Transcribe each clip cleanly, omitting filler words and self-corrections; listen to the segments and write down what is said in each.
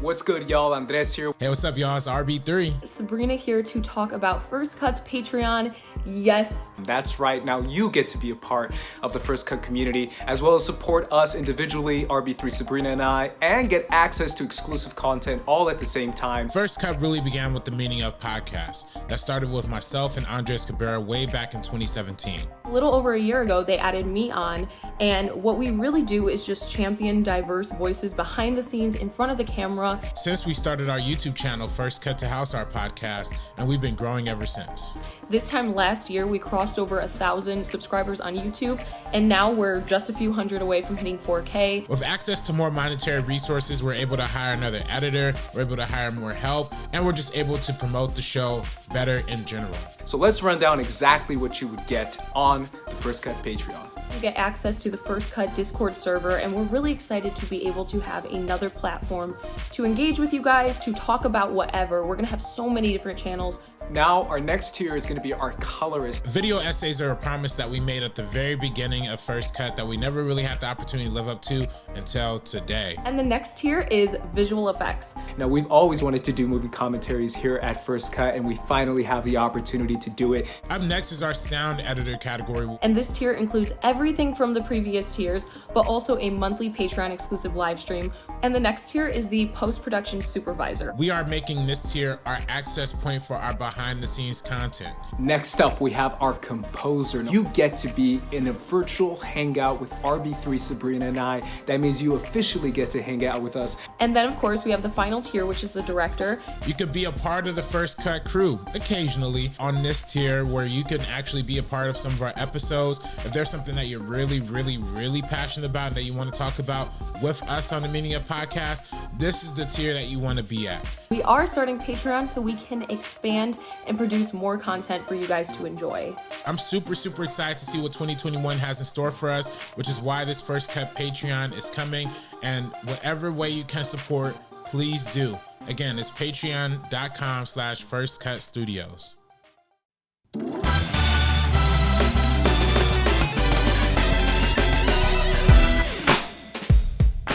What's good, y'all? Andres here. Hey, what's up, y'all? It's RB3. Sabrina here to talk about First Cut's Patreon. Yes. That's right. Now you get to be a part of the First Cut community, as well as support us individually, RB3, Sabrina, and I, and get access to exclusive content all at the same time. First Cut really began with the meaning of podcast. That started with myself and Andres Cabrera way back in 2017. A little over a year ago, they added me on, and what we really do is just champion diverse voices behind the scenes, in front of the camera. Since we started our YouTube channel, First Cut to House, our podcast, and we've been growing ever since. This time last year, we crossed over 1,000 subscribers on YouTube, and now we're just a few hundred away from hitting 4K. With access to more monetary resources, we're able to hire another editor, we're able to hire more help, and we're just able to promote the show better in general. So let's run down exactly what you would get on the First Cut Patreon. You get access to the First Cut Discord server, and we're really excited to be able to have another platform to engage with you guys, to talk about whatever. We're gonna have so many different channels. Now, our next tier is going to be our colorist. Video essays are a promise that we made at the very beginning of First Cut that we never really had the opportunity to live up to until today. And the next tier is visual effects. Now, we've always wanted to do movie commentaries here at First Cut, and we finally have the opportunity to do it. Up next is our sound editor category. And this tier includes everything from the previous tiers, but also a monthly Patreon exclusive live stream. And the next tier is the post-production supervisor. We are making this tier our access point for our behind the scenes content. Next up, we have our composer. You get to be in a virtual hangout with RB3, Sabrina, and I. That means you officially get to hang out with us. And then, of course, we have the final tier, which is the director. You could be a part of the First Cut crew occasionally on this tier, where you can actually be a part of some of our episodes. If there's something that you're really passionate about that you want to talk about with us on the Meaning of Podcast, this is the tier that you want to be at. We are starting Patreon so we can expand and produce more content for you guys to enjoy. I'm super excited to see what 2021 has in store for us, which is why this First Cut Patreon is coming. And whatever way you can support, please do. Again, it's patreon.com/firstcutstudios.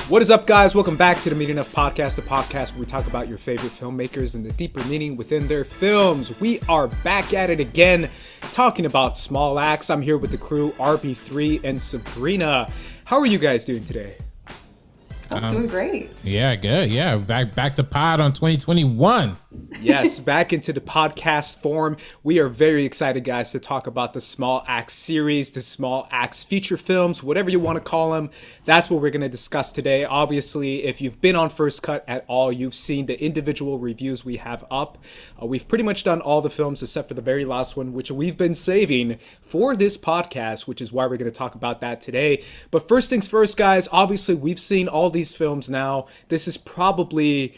What is up, guys? Welcome back to the Meaning of Podcast, the podcast where we talk about your favorite filmmakers and the deeper meaning within their films. We are back at it again, talking about small acts. I'm here with the crew, RB3 and Sabrina. How are you guys doing today? I'm doing great. Yeah, good. Yeah, back to pod on 2021. Yes, back into the podcast form. We are very excited, guys, to talk about the Small Acts series, the Small Acts feature films, whatever you want to call them. That's what we're going to discuss today. Obviously, if you've been on First Cut at all, you've seen the individual reviews we have up. We've pretty much done all the films except for the very last one, which we've been saving for this podcast, which is why we're going to talk about that today. But first things first, guys, obviously, we've seen all these films now. This is probably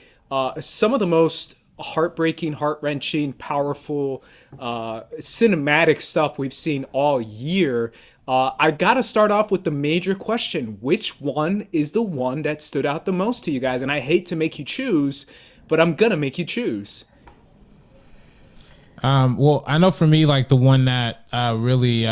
some of the most heartbreaking, heart-wrenching, powerful, cinematic stuff we've seen all year. I gotta start off with the major question. Which one is the one that stood out the most to you guys? And I hate to make you choose, but I'm gonna make you choose. Well, I know for me, like the one that really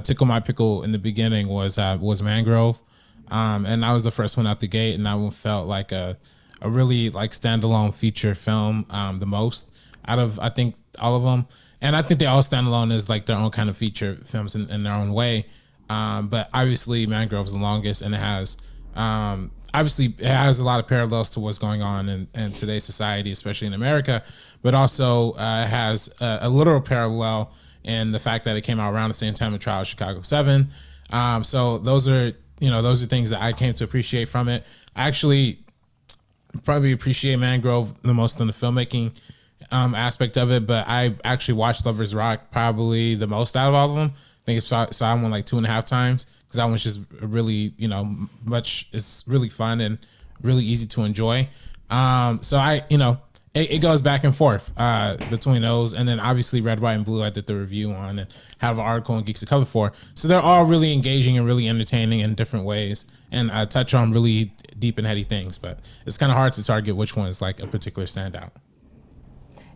tickled my pickle in the beginning was Mangrove. And that was the first one out the gate, and that one felt like a really like standalone feature film, the most out of, I think, all of them. And I think they all stand alone as like their own kind of feature films in their own way. But obviously Mangrove is the longest, and it has obviously it has a lot of parallels to what's going on in today's society, especially in America, but also it has a literal parallel in the fact that it came out around the same time of Trial of Chicago 7. So those are things that I came to appreciate from it. I actually probably appreciate Mangrove the most in the filmmaking aspect of it, but I actually watched Lovers Rock probably the most out of all of them. I think saw that one like 2.5 times, because that one's just really, it's really fun and really easy to enjoy. So it goes back and forth between those, and then obviously Red, White, and Blue I did the review on and have an article on Geeks of Color for. So they're all really engaging and really entertaining in different ways, and touch on really deep and heady things, but it's kind of hard to target which one is like a particular standout.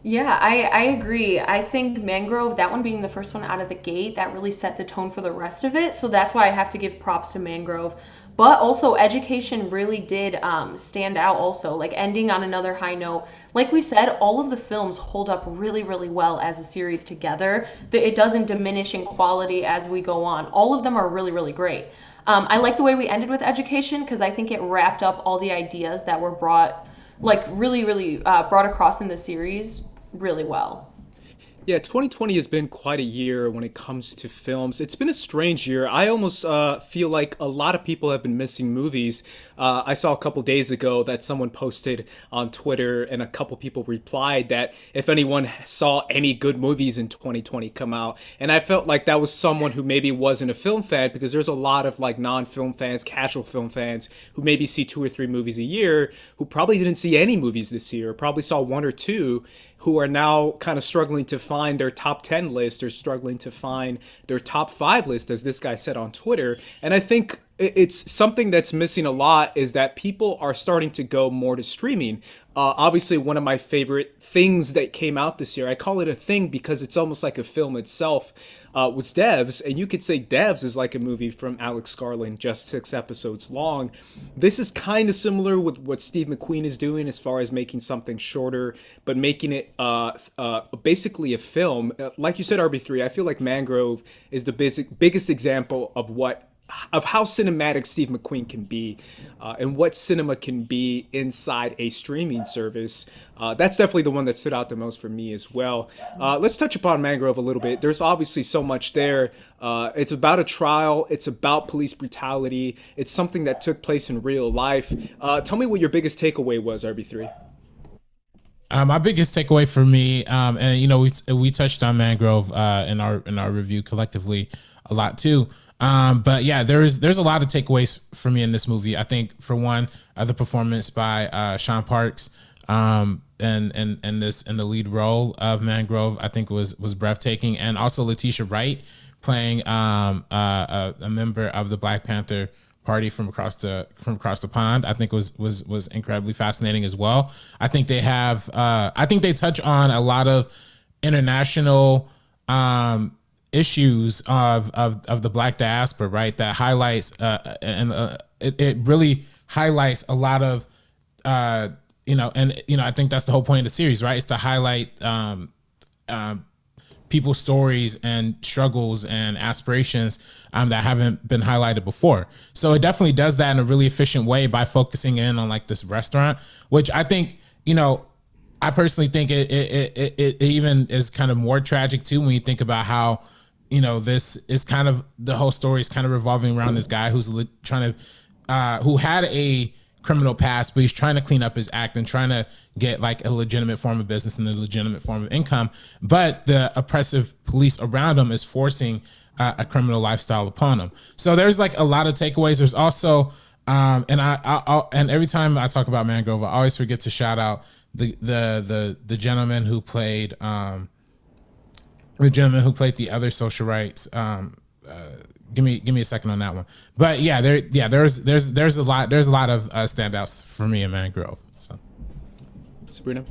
Yeah, I agree. I think Mangrove, that one being the first one out of the gate, that really set the tone for the rest of it. So that's why I have to give props to Mangrove. But also Education really did stand out also, like ending on another high note. Like we said, all of the films hold up really, really well as a series together. It doesn't diminish in quality as we go on. All of them are really, really great. I like the way we ended with Education because I think it wrapped up all the ideas that were brought, like really, really brought across in the series really well. Yeah, 2020 has been quite a year when it comes to films. It's been a strange year. I almost feel like a lot of people have been missing movies. I saw a couple days ago that someone posted on Twitter, and a couple people replied that if anyone saw any good movies in 2020 come out. And I felt like that was someone who maybe wasn't a film fan, because there's a lot of like non-film fans, casual film fans who maybe see 2 or 3 movies a year, who probably didn't see any movies this year, probably saw 1 or 2, who are now kind of struggling to find their top 10 list, or struggling to find their top 5 list, as this guy said on Twitter. And I think it's something that's missing a lot, is that people are starting to go more to streaming. Obviously, one of my favorite things that came out this year, I call it a thing because it's almost like a film itself, was Devs. And you could say Devs is like a movie from Alex Garland, just 6 episodes long. This is kind of similar with what Steve McQueen is doing as far as making something shorter, but making it basically a film. Like you said, RB3, I feel like Mangrove is the biggest example of how cinematic Steve McQueen can be, and what cinema can be inside a streaming service. That's definitely the one that stood out the most for me as well. Let's touch upon Mangrove a little bit. There's obviously so much there. It's about a trial. It's about police brutality. It's something that took place in real life. Tell me what your biggest takeaway was, RB3. My biggest takeaway for me, and you know, we touched on Mangrove in our review collectively a lot too. But yeah, there's a lot of takeaways for me in this movie. I think for one, the performance by Sean Parks, and the lead role of Mangrove, I think was breathtaking, and also Letitia Wright playing a member of the Black Panther Party from across the pond, I think was incredibly fascinating as well. I think they have I think they touch on a lot of international issues of the Black diaspora, right? That highlights it really highlights a lot of I think that's the whole point of the series, right? It's to highlight people's stories and struggles and aspirations that haven't been highlighted before. So it definitely does that in a really efficient way by focusing in on like this restaurant, which I think, I personally think it even is kind of more tragic too when you think about how, this is kind of, the whole story is kind of revolving around this guy who's trying to, who had a criminal past, but he's trying to clean up his act and trying to get like a legitimate form of business and a legitimate form of income. But the oppressive police around him is forcing a criminal lifestyle upon him. So there's like a lot of takeaways. There's also, and every time I talk about Mangrove, I always forget to shout out the gentleman who played the other social rights. Give me a second on that one. But yeah, there's a lot of standouts for me in Mangrove. So, Sabrina?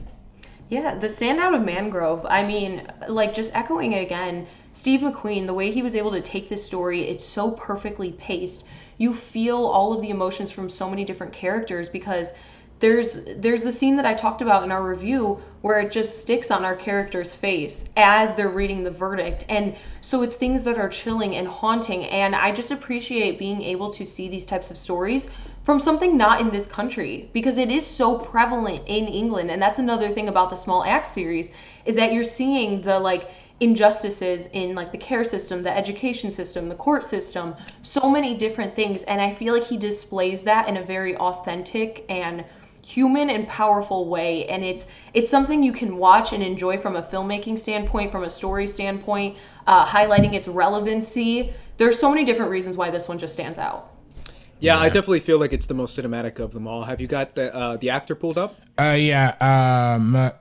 Yeah, the standout of Mangrove, I mean, like just echoing again, Steve McQueen, the way he was able to take this story, it's so perfectly paced. You feel all of the emotions from so many different characters, because there's the scene that I talked about in our review where it just sticks on our character's face as they're reading the verdict. And so it's things that are chilling and haunting. And I just appreciate being able to see these types of stories from something not in this country, because it is so prevalent in England. And that's another thing about the Small Axe series, is that you're seeing the like injustices in like the care system, the education system, the court system, so many different things. And I feel like he displays that in a very authentic and human and powerful way. And it's something you can watch and enjoy from a filmmaking standpoint, from a story standpoint, highlighting its relevancy. There's so many different reasons why this one just stands out. Yeah, I definitely feel like it's the most cinematic of them all. Have you got the actor pulled up?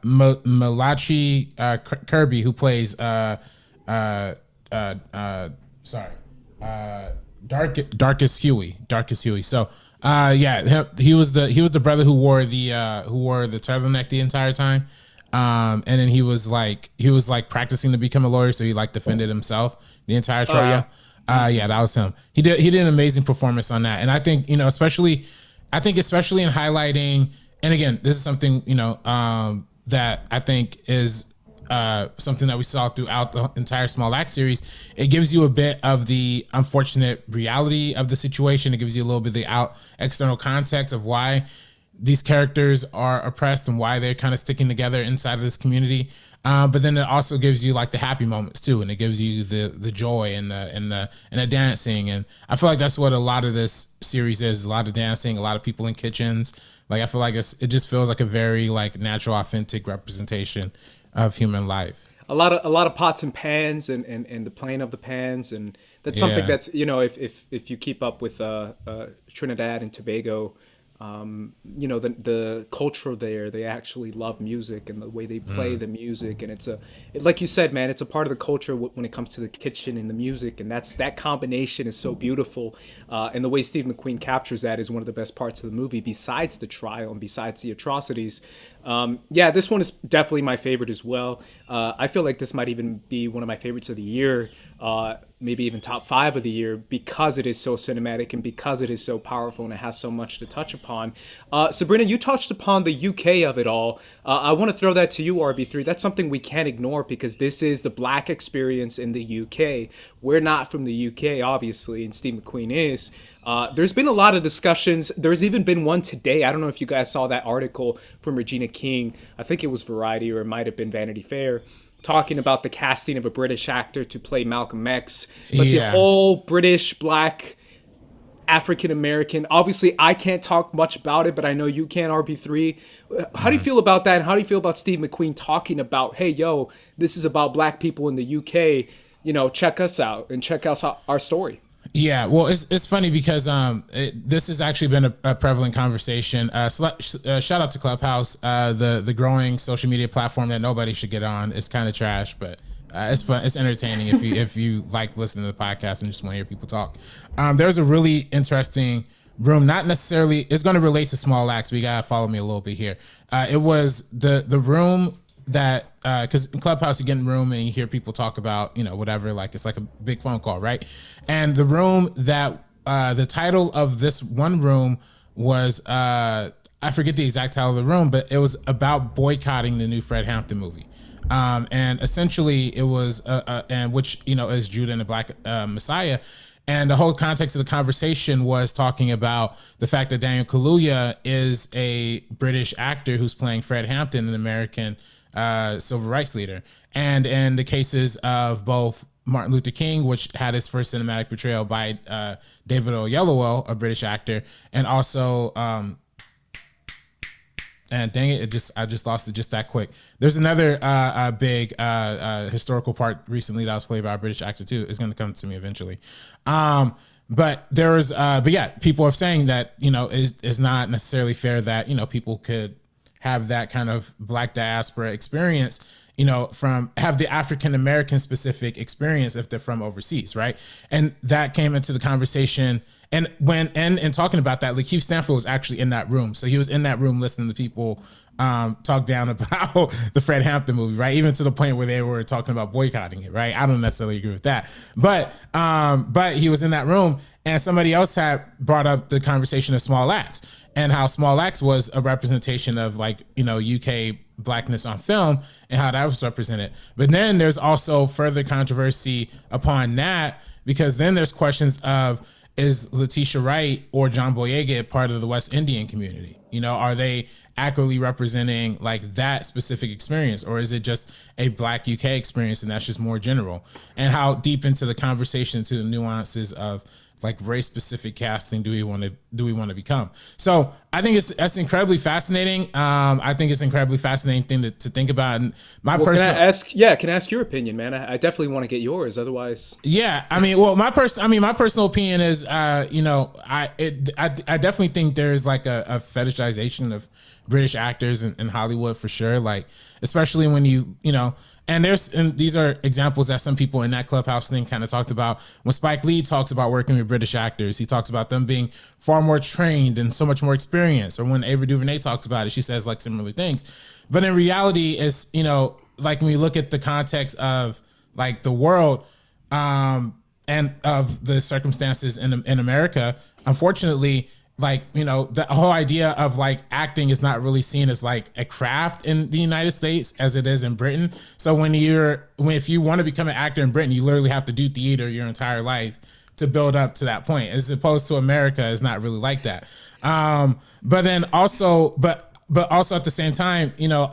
Malachi Kirby, who plays Darkest Huey. So he was the brother who wore the turtleneck the entire time. And then he was like practicing to become a lawyer, so he like defended himself the entire trial. Yeah, that was him. He did an amazing performance on that, and I think especially in highlighting. And again, this is something that I think is something that we saw throughout the entire Small Axe series. It gives you a bit of the unfortunate reality of the situation. It gives you a little bit of the external context of why these characters are oppressed and why they're kind of sticking together inside of this community. But then it also gives you like the happy moments too, and it gives you the joy and the dancing. And I feel like that's what a lot of this series is: a lot of dancing, a lot of people in kitchens. Like I feel like it just feels like a very like natural, authentic representation of human life. A lot of pots and pans and the playing of the pans, and that's something that's if you keep up with Trinidad and Tobago. The culture there, they actually love music and the way they play the music. And like you said, man, it's a part of the culture when it comes to the kitchen and the music. And that combination is so beautiful. And the way Steve McQueen captures that is one of the best parts of the movie, besides the trial and besides the atrocities. This one is definitely my favorite as well. I feel like this might even be one of my favorites of the year. Maybe even top 5 of the year, because it is so cinematic and because it is so powerful and it has so much to touch upon. Sabrina, you touched upon the UK of it all. I want to throw that to you, RB3. That's something we can't ignore because this is the Black experience in the UK. We're not from the UK, obviously, and Steve McQueen is. There's been a lot of discussions. There's even been one today. I don't know if you guys saw that article from Regina King. I think it was Variety or it might have been Vanity Fair, talking about the casting of a British actor to play Malcolm X. But the whole British, Black, African American, obviously I can't talk much about it, but I know you can, RB3. How do you feel about that? And how do you feel about Steve McQueen talking about, hey, yo, this is about Black people in the UK, check us out and check out our story? Yeah, well, it's funny because this has actually been a prevalent conversation. Shout out to Clubhouse, the growing social media platform that nobody should get on. It's kind of trash, but it's fun. It's entertaining if you like listening to the podcast and just want to hear people talk. There's a really interesting room. Not necessarily, it's going to relate to Small Axe. We gotta follow me a little bit here. It was the room that because in Clubhouse you get in room and you hear people talk about whatever, like it's like a big phone call, right? And the room that the title of this one room was I forget the exact title of the room, but it was about boycotting the new Fred Hampton movie. And essentially it was and which is Judah and the Black Messiah. And the whole context of the conversation was talking about the fact that Daniel Kaluuya is a British actor who's playing Fred Hampton, an American civil rights leader. And in the cases of both Martin Luther King, which had his first cinematic portrayal by David Oyelowo, a British actor, and also and dang it, I just lost it just that quick. There's another big historical part recently that was played by a British actor too. It's going to come to me eventually. But there was, but yeah, people are saying that it's not necessarily fair that people could have that kind of Black diaspora experience, have the African American specific experience if they're from overseas, right? And that came into the conversation. And and talking about that, Lakeith Stanfield was actually in that room. So he was in that room listening to people talk down about the Fred Hampton movie, right? Even to the point where they were talking about boycotting it, right? I don't necessarily agree with that. But he was in that room, and somebody else had brought up the conversation of Small Axe and how Small Axe was a representation of UK Blackness on film and how that was represented. But then there's also further controversy upon that, because then there's questions of, is Letitia Wright or John Boyega part of the West Indian community? Are they accurately representing that specific experience, or is it just a Black UK experience and that's just more general? And how deep into the conversation, to the nuances of race specific casting do we want to become? So I think that's incredibly fascinating. I think it's an incredibly fascinating thing to think about. And my personal, can I ask your opinion, man? I definitely want to get yours. Otherwise, yeah. My personal opinion is, I definitely think there's a fetishization of British actors in Hollywood for sure. Especially when and these are examples that some people in that Clubhouse thing kind of talked about. When Spike Lee talks about working with British actors, he talks about them being far more trained and so much more experienced. Or when Ava DuVernay talks about it, she says similar things. But in reality, it's when we look at the context of the world, and of the circumstances in America, unfortunately, like, you know, the whole idea of like acting is not really seen as like a craft in the United States as it is in Britain. So if you want to become an actor in Britain, you literally have to do theater your entire life to build up to that point, as opposed to America is not really like that. But then also, but also at the same time, you know,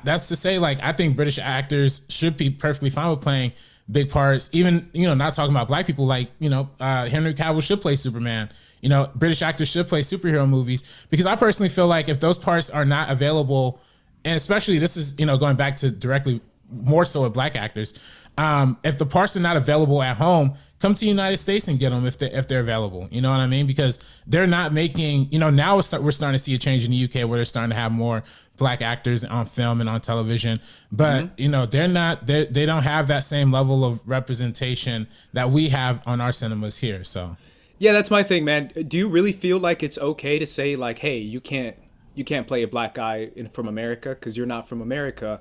that's to say, like, I think British actors should be perfectly fine with playing big parts, even, you know, not talking about black people, like, you know, Henry Cavill should play Superman. You know, British actors should play superhero movies, because I personally feel like if those parts are not available, and especially this is, you know, going back to directly more so with black actors, if the parts are not available at home, come to the United States and get them if they're available. You know what I mean? Because they're not making, you know, now we're starting to see a change in the UK where they're starting to have more black actors on film and on television, but you know, they don't have that same level of representation that we have on our cinemas here. So Yeah, that's my thing, man. Do you really feel like it's okay to say like, hey, you can't play a black guy from America because you're not from America?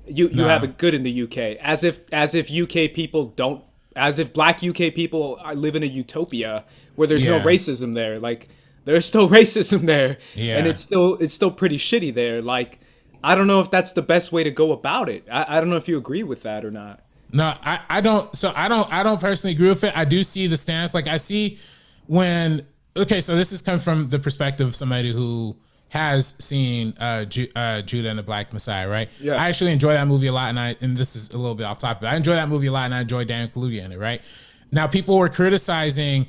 You have it good in the UK, as if UK people don't, as if black UK people live in a utopia where there's no racism there. Like, there's still racism there, and it's still pretty shitty there. Like, I don't know if that's the best way to go about it. I don't know if you agree with that or not. No, I don't. So I don't personally agree with it. I do see the stance. Like, I see when, okay, so this is coming from the perspective of somebody who has seen Judah and the Black Messiah, right? Yeah. I actually enjoy that movie a lot, and this is a little bit off topic, but I enjoy that movie a lot, and I enjoy Daniel Kaluuya in it, right? Now, people were criticizing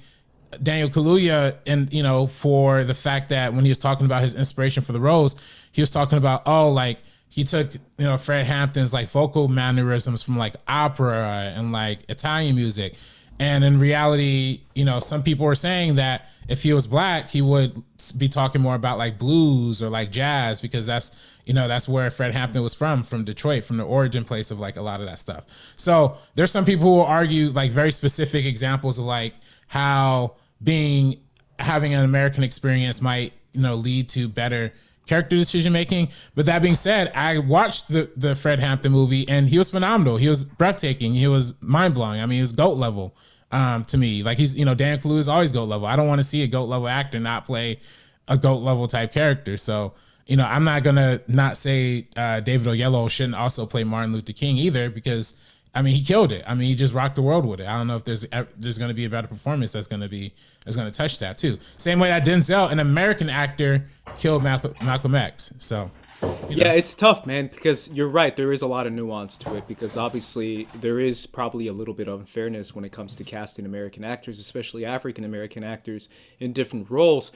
Daniel Kaluuya, and, you know, for the fact that when he was talking about his inspiration for the roles, he was talking about, oh, like, he took, you know, Fred Hampton's like vocal mannerisms from like opera and like Italian music. And in reality, you know, some people were saying that if he was black, he would be talking more about like blues or like jazz, because that's, you know, that's where Fred Hampton was from Detroit, from the origin place of like a lot of that stuff. So there's some people who will argue like very specific examples of like how having an American experience might, you know, lead to better character decision making. But that being said, I watched the Fred Hampton movie, and he was phenomenal. He was breathtaking. He was mind blowing. I mean, he was GOAT level to me. Like, he's, you know, Dan Kaluuya is always GOAT level. I don't want to see a GOAT level actor not play a GOAT level type character. So, you know, I'm not gonna not say David Oyelowo shouldn't also play Martin Luther King either, because I mean, he killed it. I mean, he just rocked the world with it. I don't know if there's going to be a better performance that's going to touch that too. Same way that Denzel, an American actor, killed Malcolm X. So, yeah, it's tough, man, because you're right. There is a lot of nuance to it, because obviously there is probably a little bit of unfairness when it comes to casting American actors, especially African American actors, in different roles.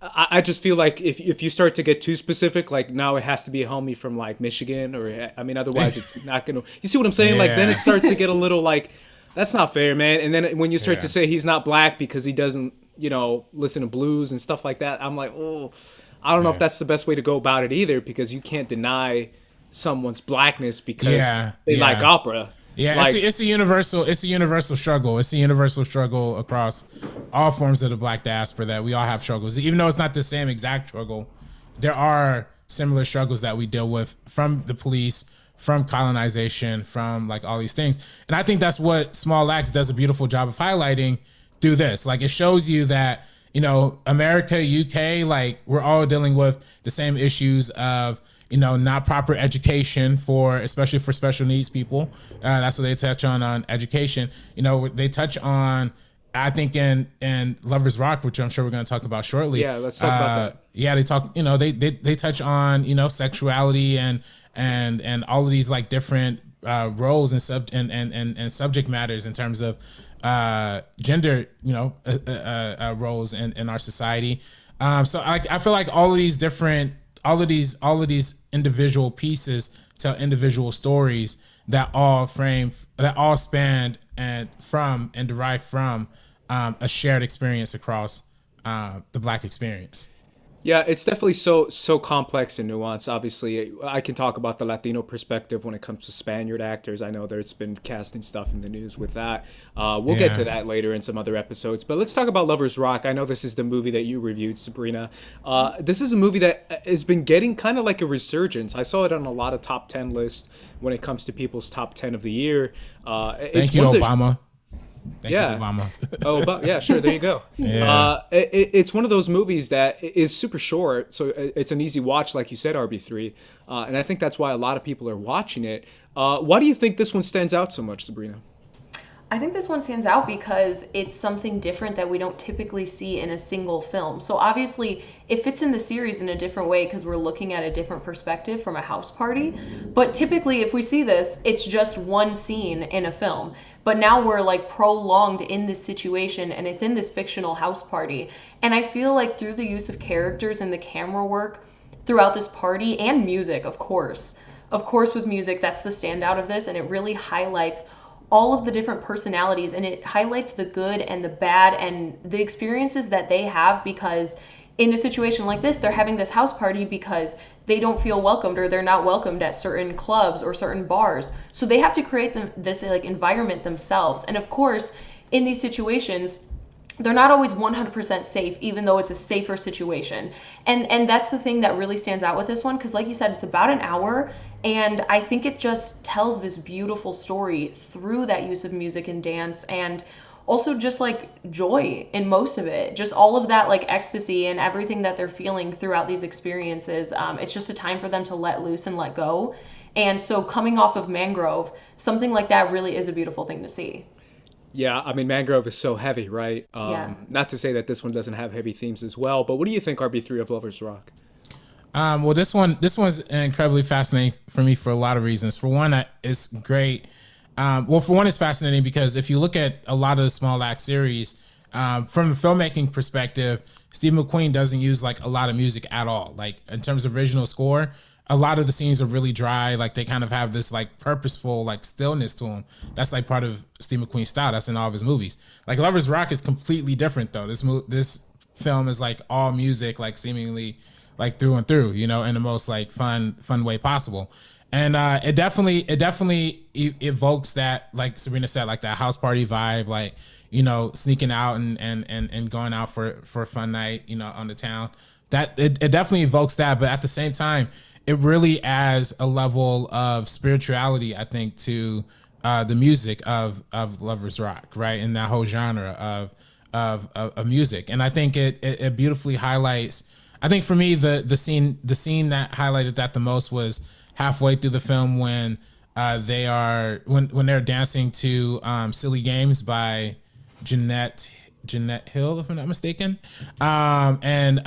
I just feel like if you start to get too specific, like now it has to be a homie from like Michigan, or I mean, otherwise it's not gonna. You see what I'm saying? Yeah. Like, then it starts to get a little like, that's not fair, man. And then when you start to say he's not black because he doesn't, you know, listen to blues and stuff like that, I'm like, oh, I don't know if that's the best way to go about it either, because you can't deny someone's blackness because they like opera. Yeah, like, it's a universal struggle. It's a universal struggle across all forms of the black diaspora, that we all have struggles. Even though it's not the same exact struggle, there are similar struggles that we deal with, from the police, from colonization, from like all these things. And I think that's what Small Axe does a beautiful job of highlighting through this. Like, it shows you that, you know, America, UK, like, we're all dealing with the same issues of, you know, not proper education especially for special needs people. That's what they touch on education. You know, they touch on, I think in Lovers Rock, which I'm sure we're going to talk about shortly. Yeah, let's talk about that. Yeah, they talk, you know, they touch on, you know, sexuality and all of these like different roles and subject matters in terms of gender, you know, roles in our society. So I feel like all of these individual pieces tell individual stories that all span and derive from a shared experience across the black experience. Yeah, it's definitely so complex and nuanced. Obviously, I can talk about the Latino perspective when it comes to Spaniard actors. I know there's been casting stuff in the news with that. We'll get to Yeah. that later in some other episodes. But let's talk about Lovers Rock. I know this is the movie that you reviewed, Sabrina. This is a movie that has been getting kind of like a resurgence. I saw it on a lot of top 10 lists when it comes to people's top 10 of the year. It's Thank you, one of the Obama. Thank you, yeah. Obama. Oh, but yeah, sure. There you go. Yeah. It's one of those movies that is super short, so it's an easy watch, like you said, RB3, and I think that's why a lot of people are watching it. Why do you think this one stands out so much, Sabrina? I think this one stands out because it's something different that we don't typically see in a single film. So obviously, it fits in the series in a different way because we're looking at a different perspective from a house party. But typically, if we see this, it's just one scene in a film. But now we're like prolonged in this situation and it's in this fictional house party. And I feel like through the use of characters and the camera work throughout this party and music, of course. Of course, with music, that's the standout of this, and it really highlights all of the different personalities and it highlights the good and the bad and the experiences that they have because in a situation like this they're having this house party because they don't feel welcomed or they're not welcomed at certain clubs or certain bars, so they have to create this like environment themselves. And of course in these situations they're not always 100% safe, even though it's a safer situation. And that's the thing that really stands out with this one, because like you said, it's about an hour, and I think it just tells this beautiful story through that use of music and dance, and also just like joy in most of it, just all of that like ecstasy and everything that they're feeling throughout these experiences. It's just a time for them to let loose and let go. And so coming off of Mangrove, something like that really is a beautiful thing to see. Yeah, I mean, Mangrove is so heavy, right? Yeah. Not to say that this one doesn't have heavy themes as well, but what do you think, RB3, of Lovers Rock? Well, this one's incredibly fascinating for me for a lot of reasons. For one, it's great. Well, for one, it's fascinating because if you look at a lot of the small act series, from a filmmaking perspective, Steve McQueen doesn't use like a lot of music at all. Like in terms of original score, a lot of the scenes are really dry. Like they kind of have this like purposeful like stillness to them. That's like part of Steve McQueen's style. That's in all of his movies. Like Lovers Rock is completely different though. This film is like all music, like seemingly like through and through, you know, in the most like fun way possible. And it definitely evokes that, like Sabrina said, like that house party vibe, like, you know, sneaking out and going out for a fun night, you know, on the town. That it definitely evokes that, but at the same time, it really adds a level of spirituality, I think, to the music of Lovers Rock, right? And that whole genre of music. And I think it beautifully highlights. I think for me, the scene that highlighted that the most was halfway through the film when when they're dancing to "Silly Games" by Jeanette Hill, if I'm not mistaken. And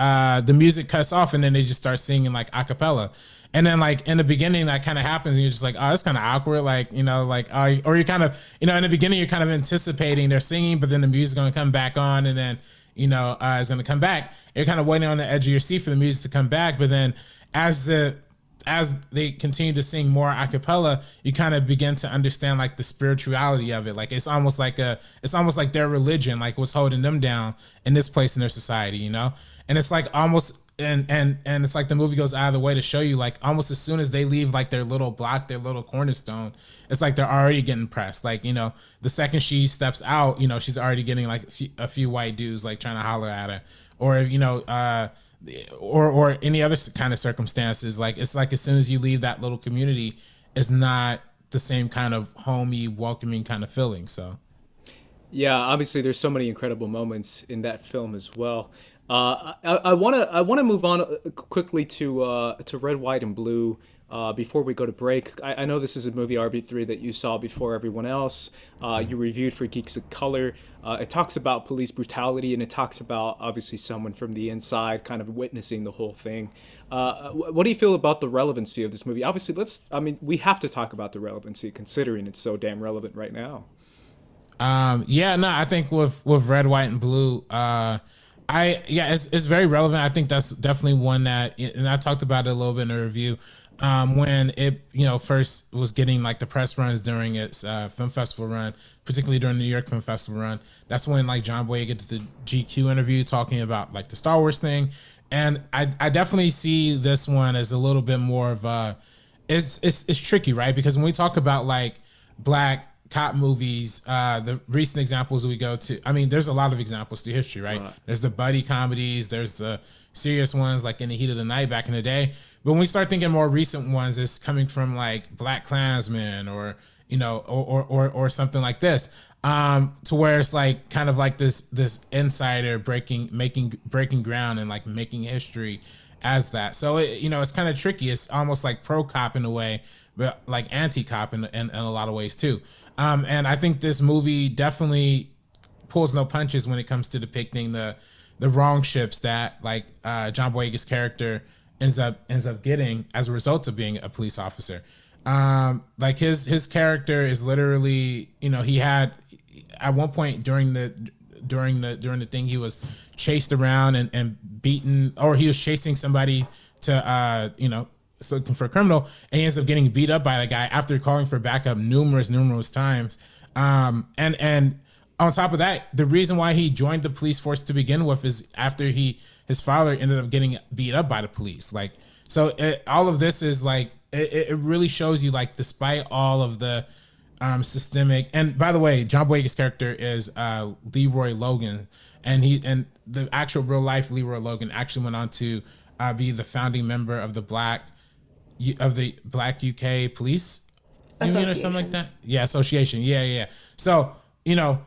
the music cuts off, and then they just start singing like a cappella. And then like in the beginning, that kind of happens, and you're just like, oh, it's kind of awkward, like, you know, like, or you kind of, you know, in the beginning, you're kind of anticipating they're singing, but then the music's gonna come back on, and then, you know, it's gonna come back. You're kind of waiting on the edge of your seat for the music to come back, but then as they continue to sing more a cappella, you kind of begin to understand like the spirituality of it. Like it's almost like their religion, like what's holding them down in this place in their society, you know? And it's like almost and it's like the movie goes out of the way to show you like almost as soon as they leave like their little block, their little cornerstone, it's like they're already getting pressed. Like, you know, the second she steps out, you know, she's already getting like a few white dudes like trying to holler at her, or, you know, or any other kind of circumstances. Like it's like as soon as you leave that little community, it's not the same kind of homey, welcoming kind of feeling. So Yeah, obviously there's so many incredible moments in that film as well. I wanna move on quickly to Red, White, and Blue. Before we go to break, I know this is a movie, RB3, that you saw before everyone else. You reviewed for Geeks of Color. It talks about police brutality, and it talks about obviously someone from the inside kind of witnessing the whole thing. What do you feel about the relevancy of this movie? Obviously, we have to talk about the relevancy considering it's so damn relevant right now. yeah, no, I think with Red, White, and Blue, it's very relevant. I think that's definitely one that, and I talked about it a little bit in the review, when it, you know, first was getting like the press runs during its film festival run, particularly during the New York Film Festival run. That's when like John Boyega did the GQ interview talking about like the Star Wars thing, And I definitely see this one as a little bit more of a, it's tricky, right? Because when we talk about like black cop movies, the recent examples we go to, I mean, there's a lot of examples through history, right? There's the buddy comedies, there's the serious ones like In the Heat of the Night back in the day. But when we start thinking more recent ones, it's coming from like Black Klansman or, you know, or something like this. To where it's like kind of like this insider breaking ground and like making history as that. So you know, it's kind of tricky. It's almost like pro cop in a way, but like anti cop in a lot of ways too. And I think this movie definitely pulls no punches when it comes to depicting the wrong ships that like John Boyega's character ends up getting as a result of being a police officer. Like his character is literally, you know, he had at one point during the thing he was chased around and beaten, or he was chasing somebody to you know, looking for a criminal, and he ends up getting beat up by the guy after calling for backup numerous times. And on top of that, the reason why he joined the police force to begin with is after his father ended up getting beat up by the police. Like, so all of this is like, it really shows you like, despite all of the systemic, and by the way, John Boyega's character is Leroy Logan, and the actual real life Leroy Logan actually went on to be the founding member of the Black UK Police Union or something like that. Yeah, association. Yeah. So, you know,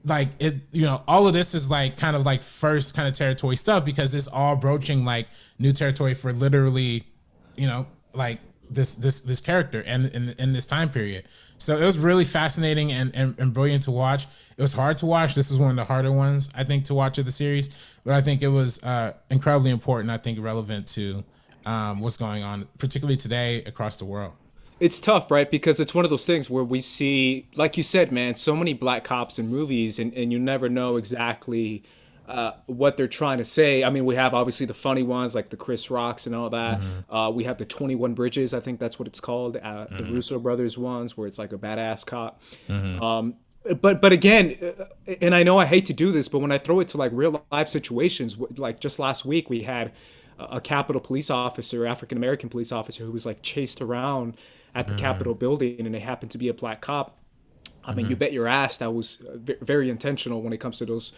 like it, you know, all of this is like kind of like first kind of territory stuff, because it's all broaching like new territory for literally, you know, like this character and in this time period. So it was really fascinating and brilliant to watch. It was hard to watch. This is one of the harder ones, I think, to watch of the series, but I think it was incredibly important. I think relevant to what's going on, particularly today across the world. It's tough, right? Because it's one of those things where we see, like you said, man, so many black cops in movies, and you never know exactly what they're trying to say. I mean, we have obviously the funny ones like the Chris Rocks and all that. We have the 21 Bridges, I think that's what it's called, the Russo brothers ones, where it's like a badass cop. But again, and I know I hate to do this, but when I throw it to like real life situations, like just last week we had a Capitol police officer, African American police officer, who was like chased around at the Capitol building, and it happened to be a black cop. I mean, you bet your ass that was very intentional when it comes to those,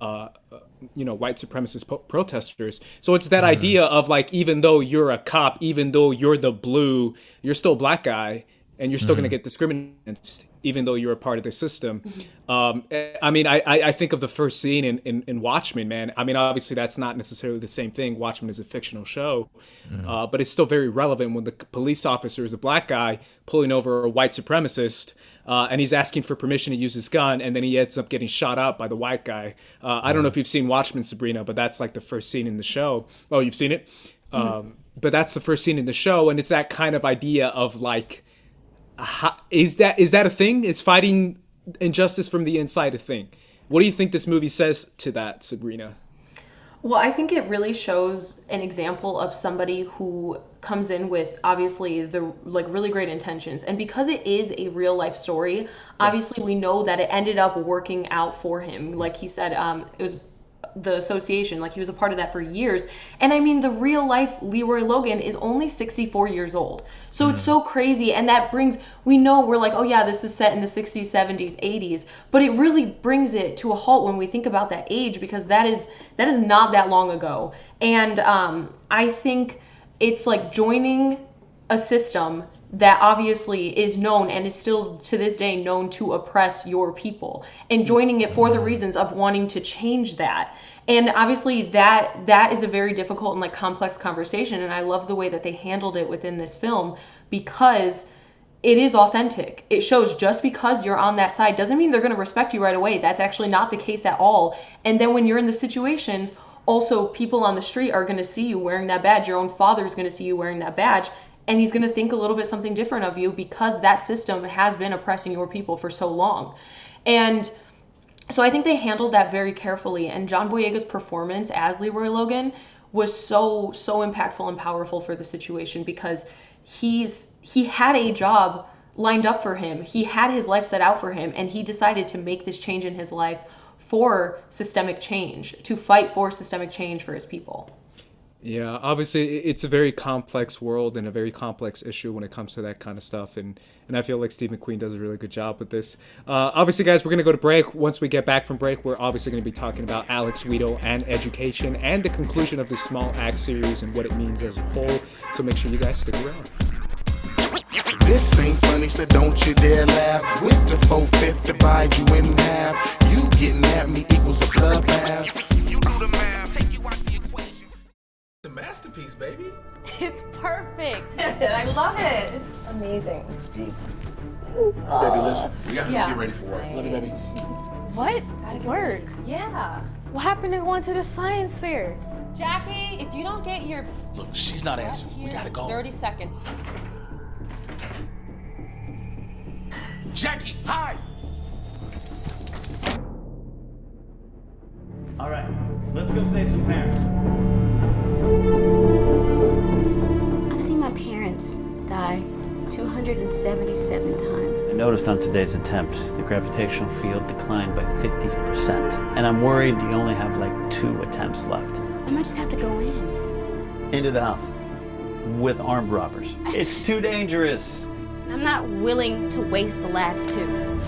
you know, white supremacist protesters. So it's that idea of like, even though you're a cop, even though you're the blue, you're still a black guy, and you're still going to get discriminated against, even though you're a part of the system. I mean, I think of the first scene in Watchmen, man. I mean, obviously that's not necessarily the same thing. Watchmen is a fictional show, but it's still very relevant when the police officer is a black guy pulling over a white supremacist, and he's asking for permission to use his gun, and then he ends up getting shot up by the white guy. I don't know if you've seen Watchmen, Sabrina, but that's like the first scene in the show. Oh, you've seen it? But that's the first scene in the show, and it's that kind of idea of like, is that a thing? Is fighting injustice from the inside a thing? What do you think this movie says to that, Sabrina? Well, I think it really shows an example of somebody who comes in with obviously the like really great intentions, and because it is a real life story, obviously we know that it ended up working out for him. Like he said, it was the association, like he was a part of that for years. And I mean, the real life Leroy Logan is only 64 years old. So it's so crazy. And that brings, we know, we're like, oh yeah, this is set in the 60s, 70s, 80s, but it really brings it to a halt when we think about that age, because that is not that long ago. And I think it's like joining a system that obviously is known and is still to this day known to oppress your people, and joining it for the reasons of wanting to change that. And obviously that is a very difficult and like complex conversation, and I love the way that they handled it within this film, because it is authentic. It shows just because you're on that side doesn't mean they're going to respect you right away. That's actually not the case at all. And then when you're in the situations, also people on the street are going to see you wearing that badge. Your own father is going to see you wearing that badge, and he's going to think a little bit something different of you, because that system has been oppressing your people for so long. And so I think they handled that very carefully, and John Boyega's performance as Leroy Logan was so impactful and powerful for the situation, because he had a job lined up for him. He had his life set out for him, and he decided to make this change in his life for systemic change, to fight for systemic change for his people. Yeah, obviously it's a very complex world and a very complex issue when it comes to that kind of stuff, and I feel like Steve McQueen does a really good job with this. Obviously, guys, we're gonna go to break. Once we get back from break, we're obviously gonna be talking about Alex Wedo and education and the conclusion of the Small Axe series and what it means as a whole. So make sure you guys stick around. This ain't funny, so don't you dare laugh. With the 4/5 divide you in half. You getting at me equals a bloodbath. You do the math, take you out the equation. It's a masterpiece, baby. It's perfect. I love it. It's amazing. It's beautiful. Baby, listen, we gotta go get ready for work. Love you, baby. What? Work? Yeah. What happened to going to the science fair? Jackie, if you don't get your... Look, she's not answering. We gotta go. 30 seconds. Jackie, hide! All right, let's go save some parents. I've seen my parents die 277 times. I noticed on today's attempt, the gravitational field declined by 50%. And I'm worried you only have like 2 attempts left. I might just have to go in. Into the house. With armed robbers. It's too dangerous. I'm not willing to waste the last 2.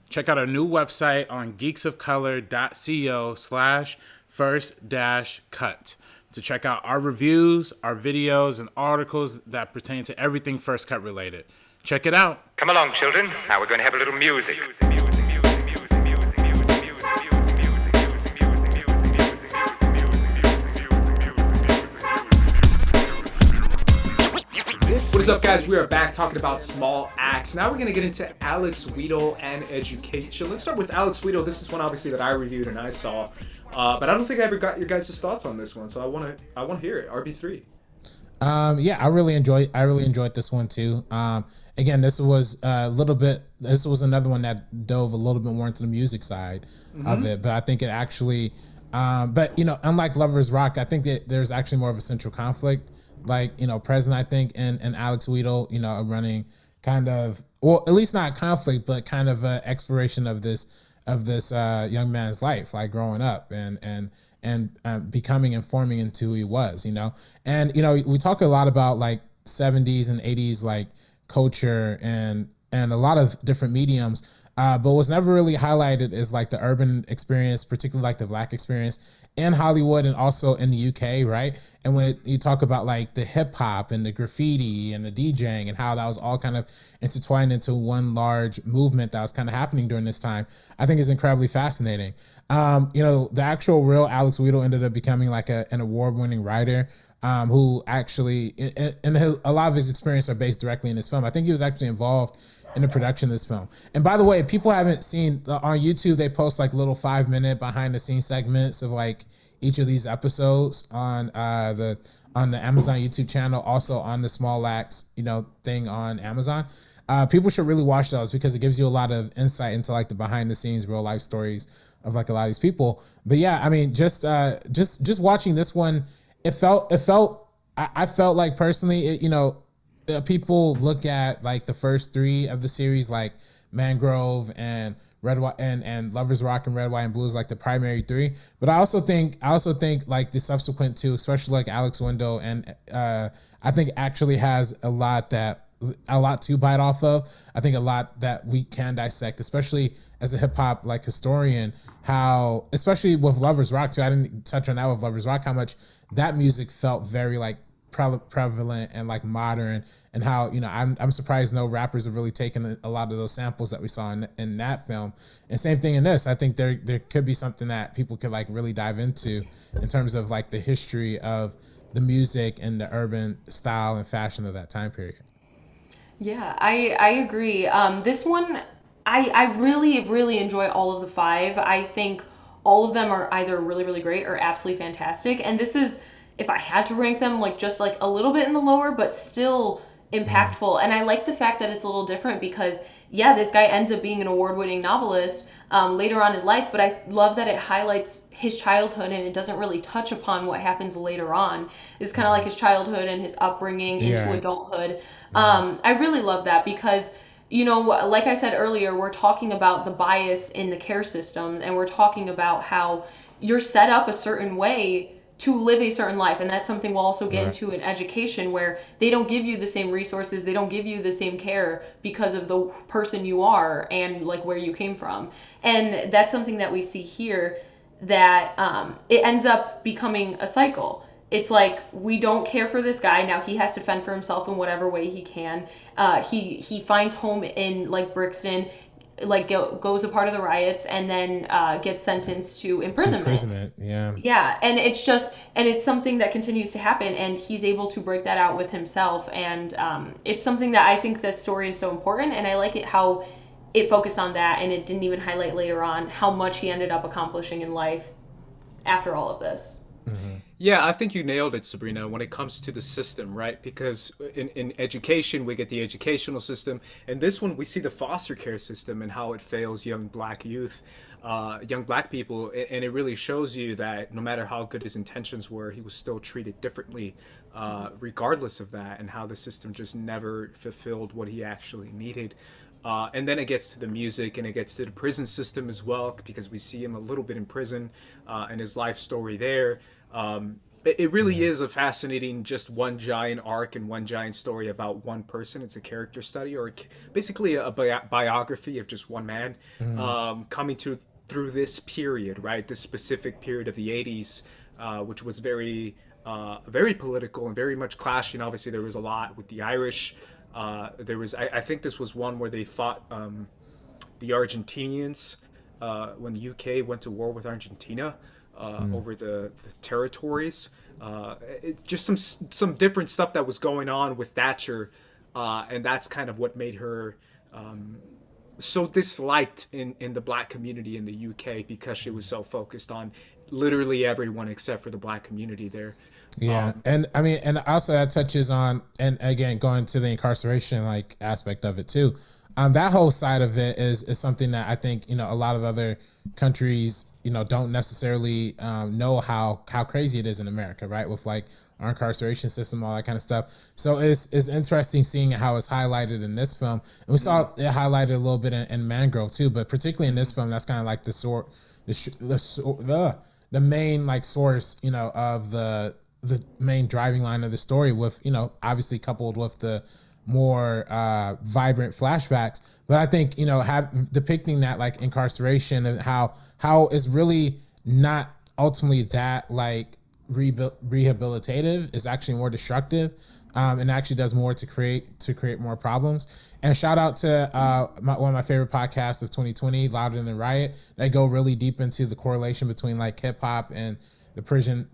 Check out our new website on geeksofcolor.co/first-cut to check out our reviews, our videos, and articles that pertain to everything First Cut related. Check it out. Come along, children. Now we're going to have a little music. What is up, guys? We are back talking about Small Axe. Now we're going to get into Alex Wedo and education. Let's start with Alex Wedo. This is one obviously that I reviewed and I saw, but I don't think I ever got your guys' thoughts on this one. So I want to hear it. RB3. Yeah, I really enjoyed this one too. Again, this was another one that dove a little bit more into the music side of it, but I think it actually, but unlike Lovers Rock, I think that there's actually more of a central conflict, present, I think, and Alex Wedo, running kind of, well, at least not conflict, but kind of exploration of this young man's life, like growing up and becoming and forming into who he was, and we talk a lot about like 70s and 80s like culture and a lot of different mediums, but what's never really highlighted is like the urban experience, particularly like the Black experience in Hollywood and also in the UK, right? And when you talk about like the hip hop and the graffiti and the DJing and how that was all kind of intertwined into one large movement that was kind of happening during this time, I think is incredibly fascinating. The actual real Alex Wedo ended up becoming like an award-winning writer, who actually, and a lot of his experience are based directly in this film. I think he was actually involved in the production of this film. And by the way, if people haven't seen on YouTube, they post like little 5-minute behind the scenes segments of like each of these episodes on the Amazon YouTube channel, also on the Small Axe, thing on Amazon. People should really watch those because it gives you a lot of insight into like the behind the scenes real life stories of like a lot of these people. But yeah, I mean, just watching this one, I felt like personally, people look at like the first 3 of the series, like Mangrove and Red, White, and Lovers Rock and Red, White, and Blue is like the primary 3. But I also think like the subsequent 2, especially like Alex Wedo, and I think actually has a lot to bite off of. I think a lot that we can dissect, especially as a hip hop like historian, how, especially with Lovers Rock too, I didn't touch on that with Lovers Rock, how much that music felt very like prevalent and like modern, and how I'm surprised no rappers have really taken a lot of those samples that we saw in that film. And same thing in this. I think there could be something that people could like really dive into in terms of like the history of the music and the urban style and fashion of that time period. Yeah, I agree. This one, I really enjoy all of the 5. I think all of them are either really, really great or absolutely fantastic. And this is, if I had to rank them, like just like a little bit in the lower, but still impactful. And I like the fact that it's a little different because yeah, this guy ends up being an award-winning novelist later on in life, but I love that it highlights his childhood and it doesn't really touch upon what happens later on. It's kind of like his childhood and his upbringing into adulthood. I really love that because, you know, like I said earlier, we're talking about the bias in the care system, and we're talking about how you're set up a certain way to live a certain life. And that's something we'll also get into in education, where they don't give you the same resources, they don't give you the same care because of the person you are and like where you came from. And that's something that we see here, that it ends up becoming a cycle. It's like, we don't care for this guy. Now he has to fend for himself in whatever way he can. He finds home in like Brixton, like goes a part of the riots, and then gets sentenced to imprisonment. Yeah, and it's something that continues to happen, and he's able to break that out with himself, and it's something that I think this story is so important, and I like it how it focused on that, and it didn't even highlight later on how much he ended up accomplishing in life after all of this. Yeah, I think you nailed it, Sabrina, when it comes to the system, right? Because in education, we get the educational system. And this one, we see the foster care system and how it fails young black youth, young black people. And it really shows you that no matter how good his intentions were, he was still treated differently, regardless of that, and how the system just never fulfilled what he actually needed. And then it gets to the music, and it gets to the prison system as well, because we see him a little bit in prison and his life story there. It really is a fascinating, just one giant arc and one giant story about one person. It's a character study, or basically a biography of just one man coming through this period, right? This specific period of the 80s, which was very political and very much clashing. Obviously, there was a lot with the Irish. There was, I think this was one where they fought the Argentinians when the UK went to war with Argentina over the territories. It's just some different stuff that was going on with Thatcher, and that's kind of what made her so disliked in the black community in the UK, because she was so focused on literally everyone except for the black community there. Yeah, and I mean, and also that touches on, and again, going to the incarceration like aspect of it too. That whole side of it is something that I think, you know, a lot of other countries, you know, don't necessarily know how crazy it is in America, right? With like our incarceration system, all that kind of stuff. So it's interesting seeing how it's highlighted in this film, and we saw it highlighted a little bit in Mangrove too, but particularly in this film, that's kind of like the main like source, you know, of the main driving line of the story, with, you know, obviously coupled with the more vibrant flashbacks. But I think, you know, depicting that like incarceration and how is really not ultimately that like rehabilitative, is actually more destructive, and actually does more to create more problems. And shout out to one of my favorite podcasts of 2020, Louder Than Riot. They go really deep into the correlation between like hip hop and the prison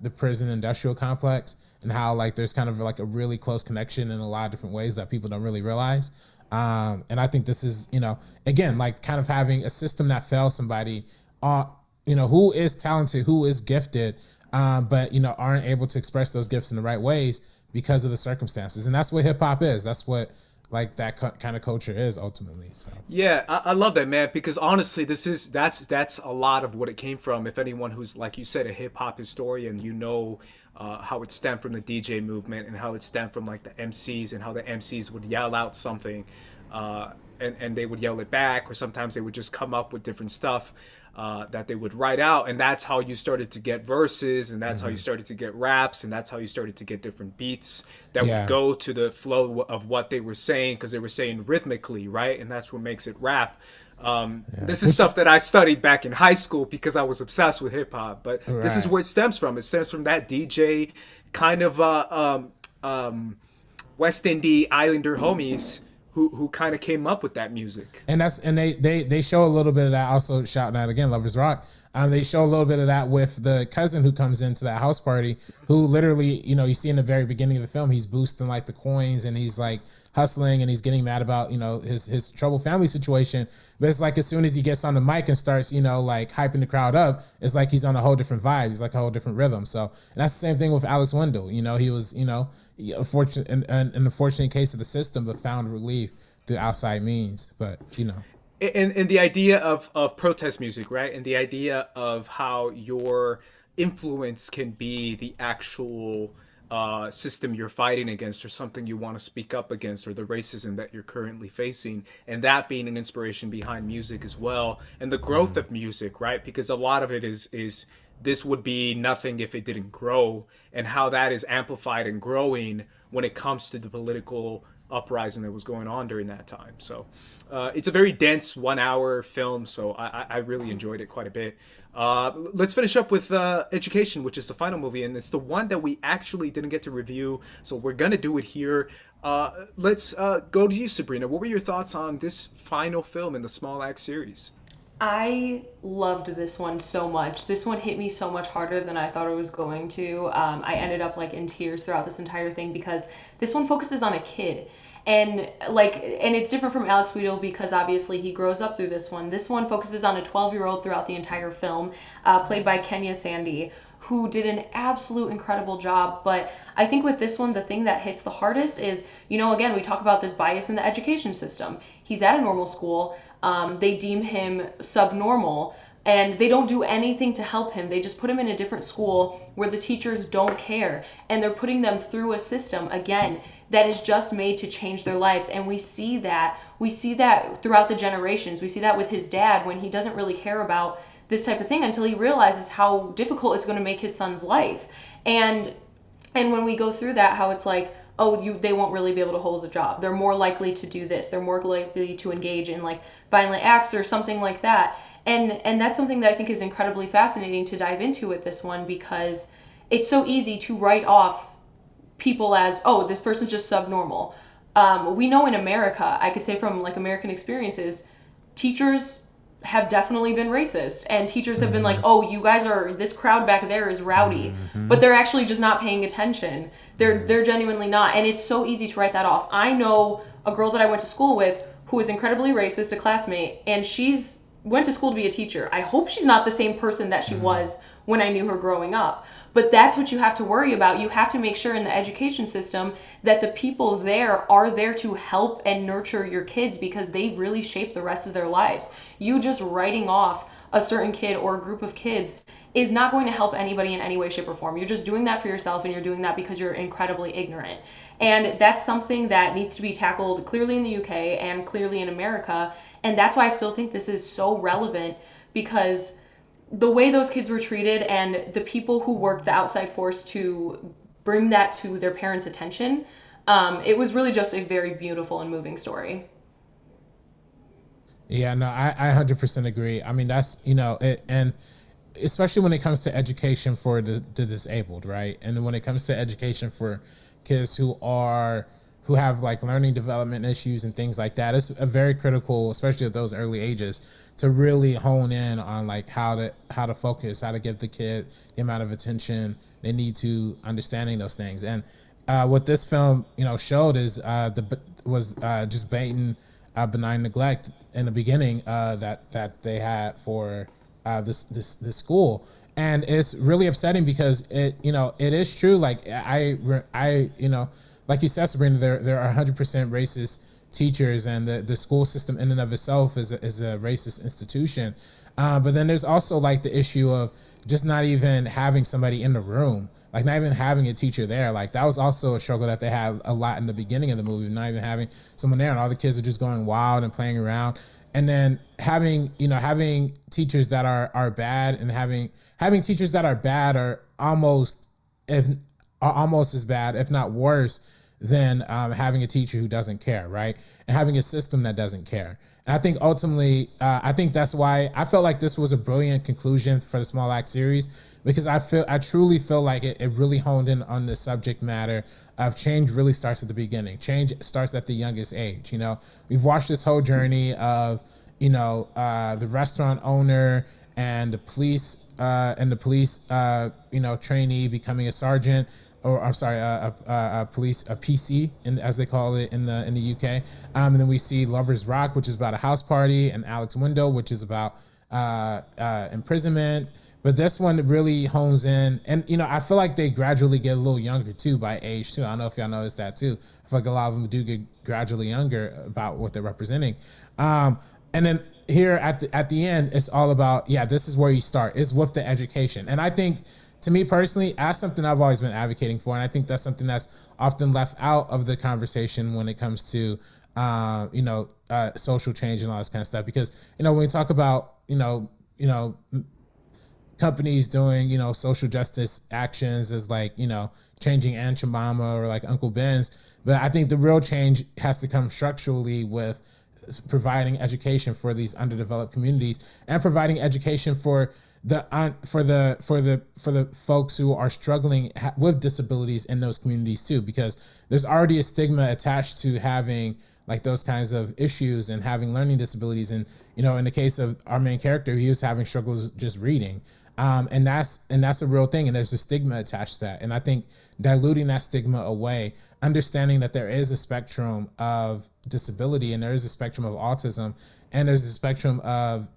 industrial complex, and how like there's kind of like a really close connection in a lot of different ways that people don't really realize. And I think this is, you know, again, like kind of having a system that fails somebody, you know, who is talented, who is gifted, but, you know, aren't able to express those gifts in the right ways because of the circumstances. And that's what hip hop is. That's what like that kind of culture is ultimately. So yeah, I love that, man, because honestly, that's a lot of what it came from. If anyone who's, like you said, a hip hop historian, you know, how it stemmed from the DJ movement, and how it stemmed from like the MCs, and how the MCs would yell out something, and they would yell it back, or sometimes they would just come up with different stuff that they would write out, and that's how you started to get verses, and that's how you started to get raps, and that's how you started to get different beats that would go to the flow of what they were saying, because they were saying rhythmically, right? And that's what makes it rap. This is stuff that I studied back in high school because I was obsessed with hip hop, but this is where it stems from. It stems from that DJ kind of West Indie Islander homies who kind of came up with that music. And they show a little bit of that, also shouting out again, Lovers Rock. They show a little bit of that with the cousin who comes into that house party, who literally, you know, you see in the very beginning of the film, he's boosting like the coins, and he's like hustling, and he's getting mad about, you know, his troubled family situation. But it's like as soon as he gets on the mic and starts, you know, like hyping the crowd up, it's like he's on a whole different vibe. He's like a whole different rhythm. So, and that's the same thing with Alex Wendell. You know, he was, you know, unfortunate in the fortunate case of the system, but found relief through outside means. But and the idea of protest music, right? And the idea of how your influence can be the actual system you're fighting against, or something you want to speak up against, or the racism that you're currently facing, and that being an inspiration behind music as well, and the growth of music, right? Because a lot of it is this would be nothing if it didn't grow, and how that is amplified and growing when it comes to the political uprising that was going on during that time. So it's a very dense 1 hour film, so I really enjoyed it quite a bit. Let's finish up with Education, which is the final movie, and it's the one that we actually didn't get to review, so we're gonna do it here. Let's go to you, Sabrina. What were your thoughts on this final film in the Small Axe series? I loved this one so much. This one hit me so much harder than I thought it was going to. I ended up like in tears throughout this entire thing because this one focuses on a kid. And it's different from Alex Wedo because obviously he grows up through this one. This one focuses on a 12-year-old throughout the entire film, played by Kenya Sandy, who did an absolute incredible job. But I think with this one, the thing that hits the hardest is, again, we talk about this bias in the education system. He's at a normal school. They deem him subnormal, and they don't do anything to help him. They just put him in a different school where the teachers don't care, and they're putting them through a system, again, that is just made to change their lives. And we see that throughout the generations. We see that with his dad when he doesn't really care about this type of thing until he realizes how difficult it's going to make his son's life. And when we go through that, how it's like, they won't really be able to hold a job. They're more likely to do this. They're more likely to engage in like violent acts or something like that. And that's something that I think is incredibly fascinating to dive into with this one, because it's so easy to write off people as, this person's just subnormal. We know in America, I could say from like American experiences, teachers have definitely been racist, and teachers have been like, you guys this crowd back there is rowdy, but they're actually just not paying attention. They're genuinely not. And it's so easy to write that off. I know a girl that I went to school with who was incredibly racist, a classmate, and she's went to school to be a teacher. I hope she's not the same person that she was when I knew her growing up. But that's what you have to worry about. You have to make sure in the education system that the people there are there to help and nurture your kids, because they really shape the rest of their lives. You just writing off a certain kid or a group of kids is not going to help anybody in any way, shape, or form. You're just doing that for yourself, and you're doing that because you're incredibly ignorant. And that's something that needs to be tackled clearly in the UK and clearly in America. And that's why I still think this is so relevant, because the way those kids were treated and the people who worked the outside force to bring that to their parents' attention, it was really just a very beautiful and moving story. Yeah, no, I 100% agree. I mean, that's, and especially when it comes to education for the disabled, right? And when it comes to education for kids who have like learning development issues and things like that, it's a very critical, especially at those early ages, to really hone in on like how to focus, how to give the kid the amount of attention they need to understanding those things. And what this film, showed is just blatant benign neglect in the beginning that they had for this school. And it's really upsetting because it is true. Like I like you said, Sabrina, there are 100% racist teachers, and the school system in and of itself is a racist institution. But then there's also like the issue of just not even having somebody in the room, like not even having a teacher there. Like that was also a struggle that they had a lot in the beginning of the movie, not even having someone there, and all the kids are just going wild and playing around. And then having teachers that are bad, and having teachers that are bad are almost as bad, if not worse, than having a teacher who doesn't care, right? And having a system that doesn't care. And I think ultimately, I think that's why I felt like this was a brilliant conclusion for the Small Axe series, because I truly feel like it really honed in on the subject matter of change really starts at the beginning. Change starts at the youngest age. We've watched this whole journey of, the restaurant owner and the police trainee becoming a sergeant, or I'm sorry, a PC, as they call it in the UK. And then we see Lovers Rock, which is about a house party, and Alex Window, which is about imprisonment. But this one really hones in, and I feel like they gradually get a little younger too by age too. I don't know if y'all noticed that too. I feel like a lot of them do get gradually younger about what they're representing. And then here at the end, it's all about, this is where you start. It's with the education. And I think, to me personally, that's something I've always been advocating for. And I think that's something that's often left out of the conversation when it comes to, social change and all this kind of stuff. Because, when we talk about, companies doing, social justice actions as like, changing Aunt Jemima or like Uncle Ben's. But I think the real change has to come structurally with providing education for these underdeveloped communities and providing education for the folks who are struggling with disabilities in those communities too, because there's already a stigma attached to having like those kinds of issues and having learning disabilities. And in the case of our main character, he was having struggles just reading. And that's a real thing. And there's a stigma attached to that. And I think diluting that stigma away, understanding that there is a spectrum of disability and there is a spectrum of autism and there's a spectrum of,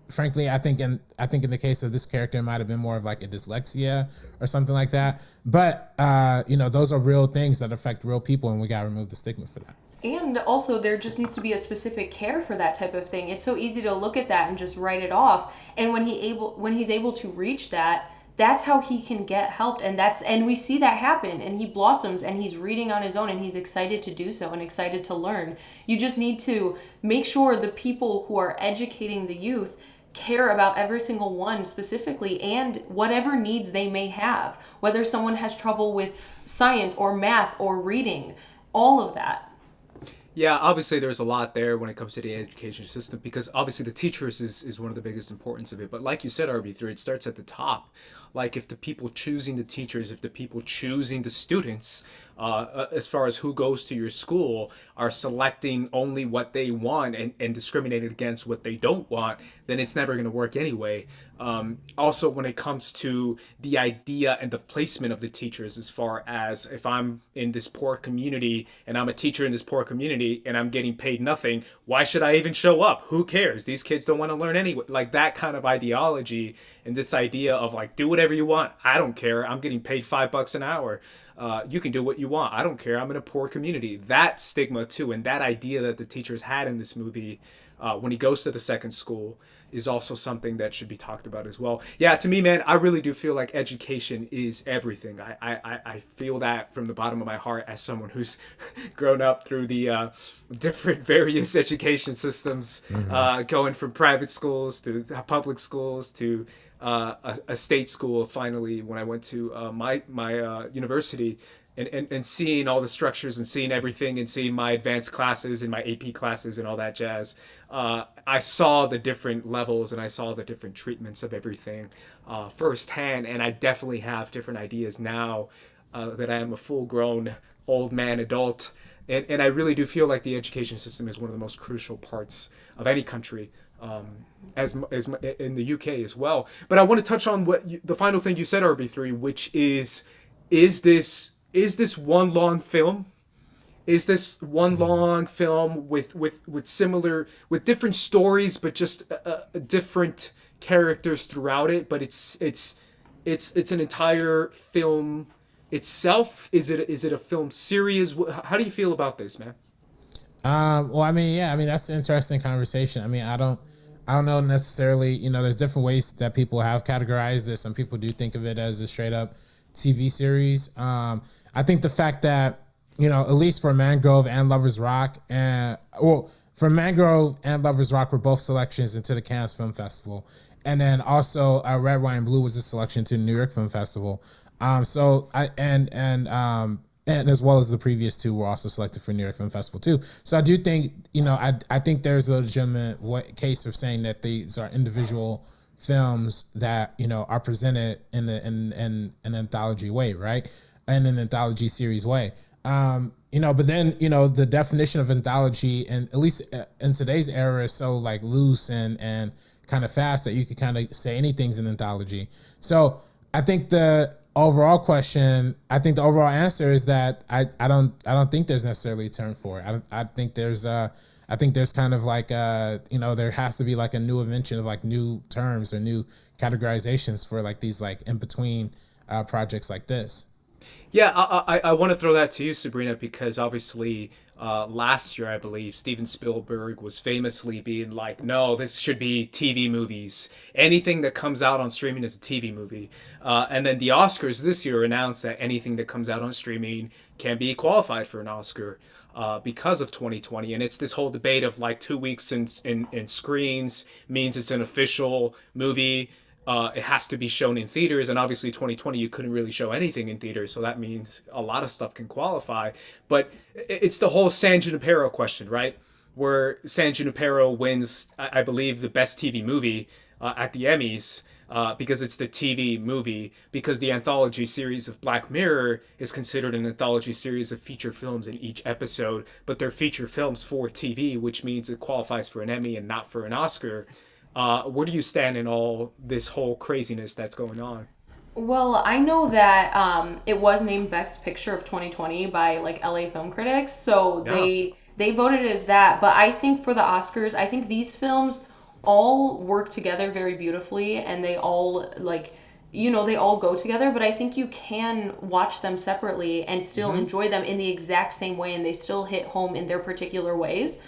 frankly, I think in the case of this character, it might have been more of like a dyslexia or something like that. But, those are real things that affect real people, and we got to remove the stigma for that. And also, there just needs to be a specific care for that type of thing. It's so easy to look at that and just write it off. And when he's able to reach that, that's how he can get helped. And we see that happen. And he blossoms and he's reading on his own and he's excited to do so and excited to learn. You just need to make sure the people who are educating the youth care about every single one specifically and whatever needs they may have, whether someone has trouble with science or math or reading, all of that. Yeah, obviously there's a lot there when it comes to the education system, because obviously the teachers is one of the biggest importance of it. But like you said, RB3, it starts at the top. Like if the people choosing the teachers, if the people choosing the students, as far as who goes to your school, are selecting only what they want and discriminating against what they don't want, then it's never going to work anyway. Also, when it comes to the idea and the placement of the teachers, as far as if I'm in this poor community and I'm a teacher in this poor community and I'm getting paid nothing, why should I even show up? Who cares? These kids don't want to learn anyway. Like that kind of ideology and this idea of like, do whatever you want. I don't care. I'm getting paid $5 an hour. You can do what you want. I don't care. I'm in a poor community. That stigma too, and that idea that the teachers had in this movie when he goes to the second school is also something that should be talked about as well. Yeah, to me, man, I really do feel like education is everything. I feel that from the bottom of my heart as someone who's grown up through the different various education systems, going from private schools to public schools to a state school finally when I went to my university. And seeing all the structures and seeing everything and seeing my advanced classes and my AP classes and all that jazz, I saw the different levels and I saw the different treatments of everything firsthand. And I definitely have different ideas now that I am a full-grown old man adult. And I really do feel like the education system is one of the most crucial parts of any country, as in the UK as well. But I want to touch on the final thing you said, RB3, which is this one long film? Is this one long film with different stories, but just different characters throughout it? But it's an entire film itself. Is it a film series? How do you feel about this, man? Well, I mean, that's an interesting conversation. I mean, I don't know necessarily. There's different ways that people have categorized this. Some people do think of it as a straight up TV series. I think the fact that, at least for Mangrove and Lovers Rock, for Mangrove and Lovers Rock were both selections into the Cannes Film Festival. And then also Red, White, and Blue was a selection to the New York Film Festival. And as well as the previous two were also selected for New York Film Festival too. So I do think, I think there's a legitimate case of saying that these are individual films that are presented in an anthology way, right? In an anthology series way. But then the definition of anthology, and at least in today's era, is so like loose and kind of fast that you could kind of say anything's an anthology. So I think overall question, I think the overall answer is that I don't think there's necessarily a term for it. I think there's kind of like there has to be like a new invention of like new terms or new categorizations for like these like in between projects like this. Yeah, I want to throw that to you, Sabrina, because obviously last year, I believe, Steven Spielberg was famously being like, no, this should be TV movies. Anything that comes out on streaming is a TV movie. And then the Oscars this year announced that anything that comes out on streaming can be qualified for an Oscar because of 2020. And it's this whole debate of like 2 weeks in screens means it's an official movie. It has to be shown in theaters, and obviously 2020 you couldn't really show anything in theaters, so that means a lot of stuff can qualify. But it's the whole San Junipero question, right? Where San Junipero wins, I believe, the best TV movie at the Emmys because it's the TV movie, because the anthology series of Black Mirror is considered an anthology series of feature films in each episode, but they're feature films for TV, which means it qualifies for an Emmy and not for an Oscar. Where do you stand in all this whole craziness that's going on? Well, I know that it was named Best Picture of 2020 by like LA film critics, so Yeah. they voted it as that. But I think for the Oscars, I think these films all work together very beautifully, and they all like they all go together. But I think you can watch them separately and still enjoy them in the exact same way, and they still hit home in their particular ways.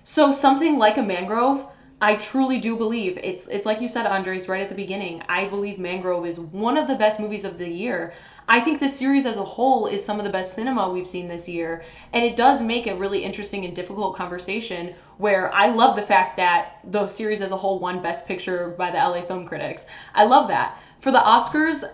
So something like a Mangrove, I truly do believe it's like you said, Andres, right at the beginning. I believe Mangrove is one of the best movies of the year. I think the series as a whole is some of the best cinema we've seen this year, and it does make a really interesting and difficult conversation where I love the fact that the series as a whole won Best Picture by the LA film critics. I love that. For the Oscars,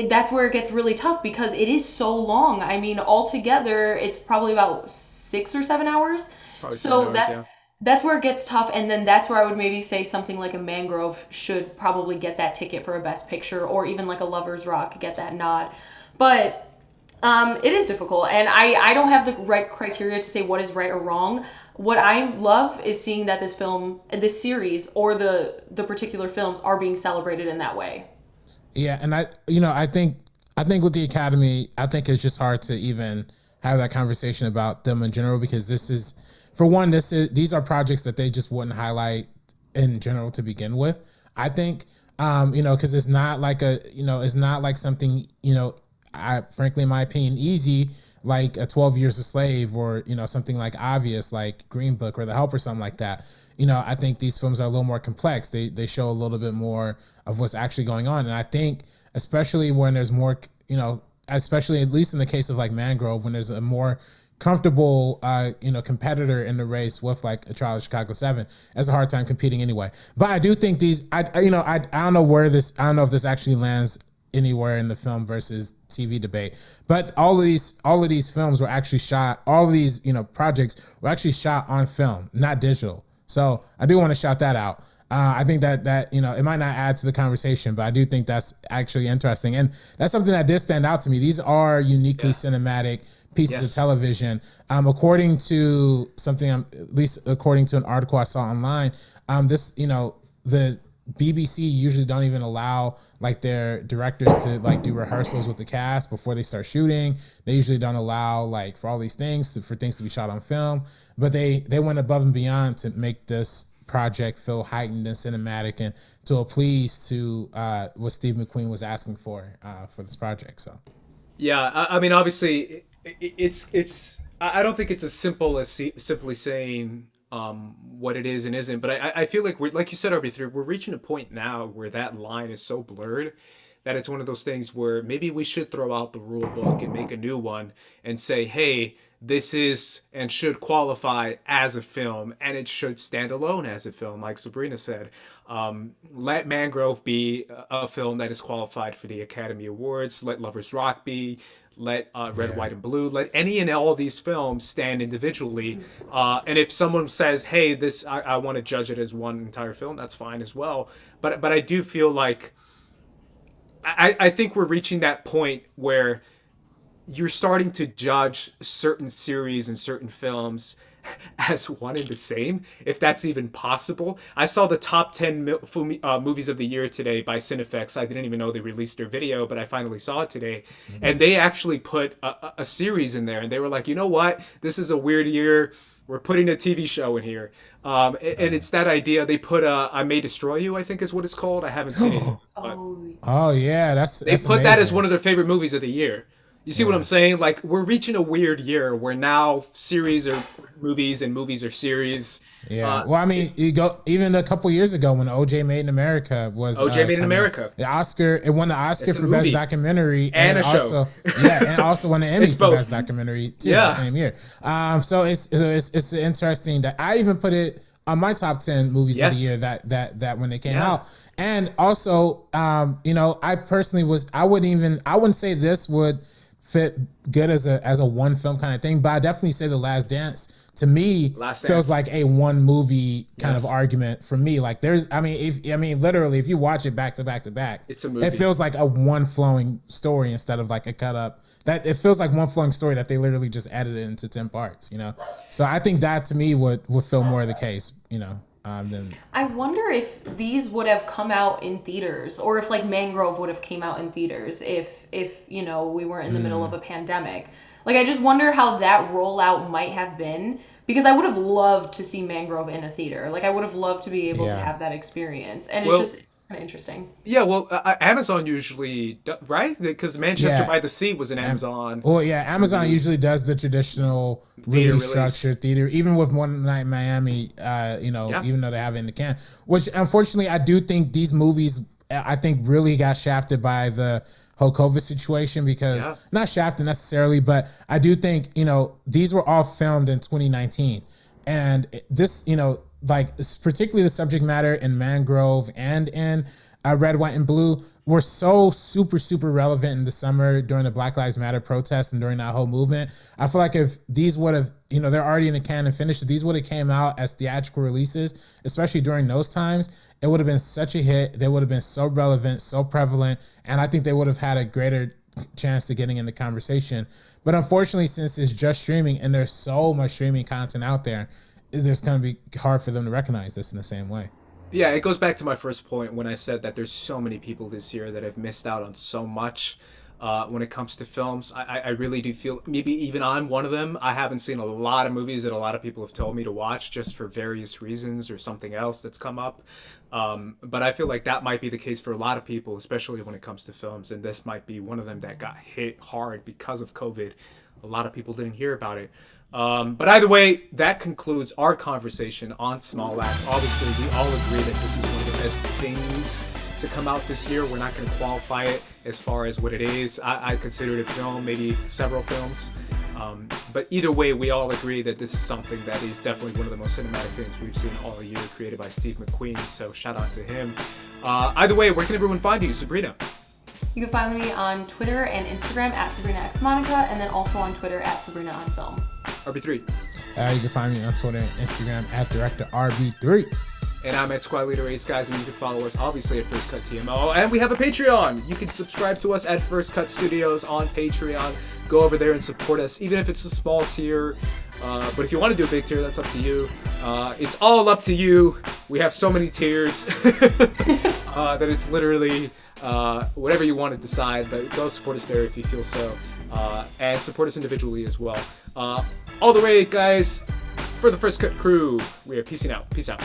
that's where it gets really tough because it is so long. I mean, altogether, it's probably about 6 or 7 hours. Probably So 7 hours, yeah. that's where it gets tough, and then that's where I would maybe say something like a Mangrove should probably get that ticket for a Best Picture, or even like a Lover's Rock get that nod. But it is difficult, and I don't have the right criteria to say what is right or wrong. What I love is seeing that this series, or the particular films are being celebrated in that way. Yeah, and I think with the Academy, I think it's just hard to even have that conversation about them in general because these are projects that they just wouldn't highlight in general to begin with. I think because it's not like it's not like something I frankly in my opinion easy like a 12 Years a Slave or something like obvious like Green Book or The Help or something like that. I think these films are a little more complex. They show a little bit more of what's actually going on, and I think especially when there's more especially at least in the case of like Mangrove, when there's a more comfortable competitor in the race with like a Trial of Chicago 7 has a hard time competing anyway. But I do think I don't know I don't know if this actually lands anywhere in the film versus TV debate, but all of these films were actually shot, all of these projects were actually shot on film, not digital. So I do want to shout that out. I think that it might not add to the conversation, but I do think that's actually interesting, and that's something that did stand out to me. These are uniquely cinematic pieces of television. According to something, at least according to an article I saw online, the BBC usually don't even allow like their directors to like do rehearsals with the cast before they start shooting. They usually don't allow like for all these things for things to be shot on film, but they went above and beyond to make this project feel heightened and cinematic and to please to what Steve McQueen was asking for this project. So Yeah, I mean, obviously, it's. I don't think it's as simple as simply saying what it is and isn't. But I feel like like you said, RB3, we're reaching a point now where that line is so blurred that it's one of those things where maybe we should throw out the rule book and make a new one and say, hey, this is and should qualify as a film, and it should stand alone as a film, like Sabrina said. Let Mangrove be a film that is qualified for the Academy Awards. Let Lover's Rock be. Let Red, White, and Blue. Let any and all these films stand individually. And if someone says, hey, this I want to judge it as one entire film, that's fine as well. But I do feel like I think we're reaching that point where you're starting to judge certain series and certain films as one and the same, if that's even possible. I saw the top 10 movies of the year today by Cinefx. I didn't even know they released their video, but I finally saw it today. Mm-hmm. And they actually put a series in there, and they were like, you know what? This is a weird year. We're putting a TV show in here. And it's that idea. They put I May Destroy You, I think is what it's called. I haven't seen it. Oh, yeah. They put amazing. that as one of their favorite movies of the year. You see what I'm saying? Like, we're reaching a weird year where now series are movies and movies are series. Yeah. Well, I mean, you go even a couple years ago when OJ Made in America was OJ Made in America. The Oscar. It won the Oscar for movie. Best Documentary and a also, show. Yeah, and also won the Emmy for Best Documentary too the same year. So it's interesting that I even put it on my top 10 movies of the year that when they came out. And also, I personally I wouldn't say this would fit good as a one film kind of thing, but I definitely say The Last Dance to me feels like a one movie kind of argument for me. Like literally if you watch it back to back to back, it's a movie. It feels like a one flowing story instead of like a cut up. That it feels like one flowing story that they literally just edited into 10 parts, So I think that to me would feel more of the case, I wonder if these would have come out in theaters, or if like Mangrove would have came out in theaters if we were in the middle of a pandemic. Like, I just wonder how that rollout might have been, because I would have loved to see Mangrove in a theater. Like, I would have loved to be able to have that experience, and it's just kind of interesting. Yeah, well, Amazon usually, right? Because Manchester by the Sea was an Amazon. Well, yeah, Amazon usually does the traditional release structure theater, even with One Night in Miami, even though they have it in the can. Which, unfortunately, I do think these movies, really got shafted by the whole COVID situation, because not shafted necessarily, but I do think, these were all filmed in 2019. And this, particularly the subject matter in Mangrove and in Red, White, and Blue were so super, super relevant in the summer during the Black Lives Matter protests and during that whole movement. I feel like if these would have, they're already in the can and finished, if these would have came out as theatrical releases, especially during those times, it would have been such a hit. They would have been so relevant, so prevalent, and I think they would have had a greater chance to getting in the conversation. But unfortunately, since it's just streaming and there's so much streaming content out there, it's going to be hard for them to recognize this in the same way. Yeah, it goes back to my first point when I said that there's so many people this year that have missed out on so much when it comes to films. I really do feel, maybe even I'm one of them. I haven't seen a lot of movies that a lot of people have told me to watch just for various reasons or something else that's come up. But I feel like that might be the case for a lot of people, especially when it comes to films. And this might be one of them that got hit hard because of COVID. A lot of people didn't hear about it. But either way, that concludes our conversation on Small Acts. Obviously, we all agree that this is one of the best things to come out this year. We're not going to qualify it as far as what it is. I consider it a film, maybe several films. But either way, we all agree that this is something that is definitely one of the most cinematic things we've seen all year, created by Steve McQueen. So shout out to him. Either way, where can everyone find you, Sabrina? You can find me on Twitter and Instagram at SabrinaXMonica, and then also on Twitter at SabrinaOnFilm. RB3. You can find me on Twitter and Instagram at DirectorRB3. And I'm at Squad Leader Ace, guys, and you can follow us obviously at First Cut TMO. And we have a Patreon. You can subscribe to us at First Cut Studios on Patreon. Go over there and support us, even if it's a small tier. But if you want to do a big tier, that's up to you. It's all up to you. We have so many tiers that it's literally whatever you want to decide. But go support us there if you feel so. And support us individually as well. All the way, guys, for the First Cut crew, we are peacing out. Peace out.